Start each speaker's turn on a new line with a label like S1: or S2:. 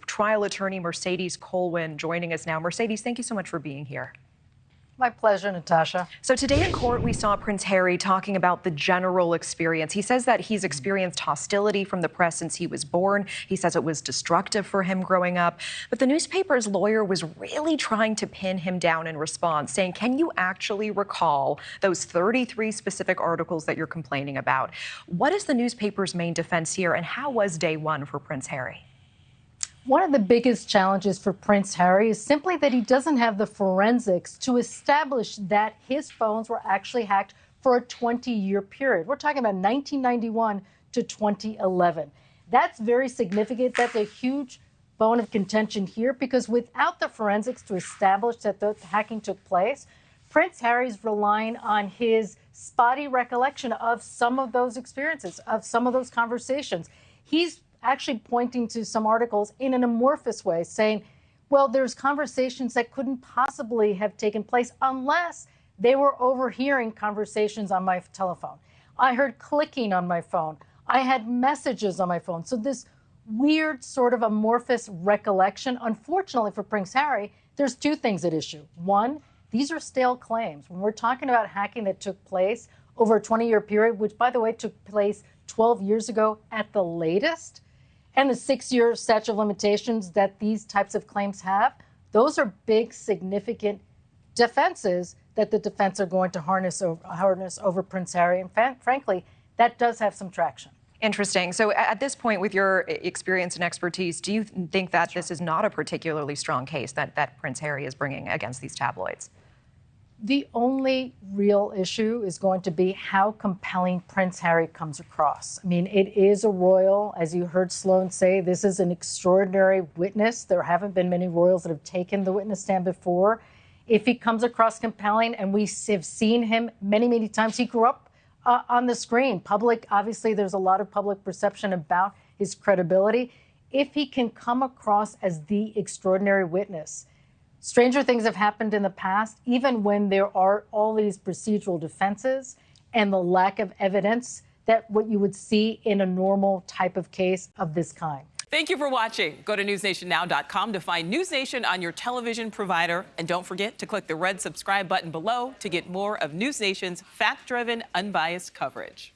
S1: Trial attorney Mercedes Colwin joining us now. Mercedes, thank you so much for being here.
S2: My pleasure, Natasha.
S1: So today in court, we saw Prince Harry talking about the general experience. He says that he's experienced hostility from the press since he was born. He says it was destructive for him growing up. But the newspaper's lawyer was really trying to pin him down in response, saying, can you actually recall those 33 specific articles that you're complaining about? What is the newspaper's main defense here, and how was day one for Prince Harry?
S2: One of the biggest challenges for Prince Harry is simply that he doesn't have the forensics to establish that his phones were actually hacked for a 20-year period. We're talking about 1991 to 2011. That's very significant. That's a huge bone of contention here, because without the forensics to establish that the hacking took place, Prince Harry's relying on his spotty recollection of some of those experiences, of some of those conversations. He's actually pointing to some articles in an amorphous way, saying, well, there's conversations that couldn't possibly have taken place unless they were overhearing conversations on my telephone. I heard clicking on my phone. I had messages on my phone. So this weird sort of amorphous recollection. Unfortunately for Prince Harry, there's two things at issue. One, these are stale claims. When we're talking about hacking that took place over a 20-year period, which, by the way, took place 12 years ago at the latest, and the 6-year statute of limitations that these types of claims have, those are big, significant defenses that the defense are going to harness over Prince Harry. And frankly, that does have some traction.
S1: Interesting. So at this point, with your experience and expertise, do you think that this is not a particularly strong case that Prince Harry is bringing against these tabloids?
S2: The only real issue is going to be how compelling Prince Harry comes across. I mean, it is a royal, as you heard Sloan say, this is an extraordinary witness. There haven't been many royals that have taken the witness stand before. If he comes across compelling, and we have seen him many, many times, he grew up on the screen. Obviously, there's a lot of public perception about his credibility. If he can come across as the extraordinary witness, stranger things have happened in the past, even when there are all these procedural defenses and the lack of evidence that what you would see in a normal type of case of this kind.
S3: Thank you for watching. Go to newsnationnow.com to find News Nation on your television provider. And don't forget to click the red subscribe button below to get more of News Nation's fact-driven, unbiased coverage.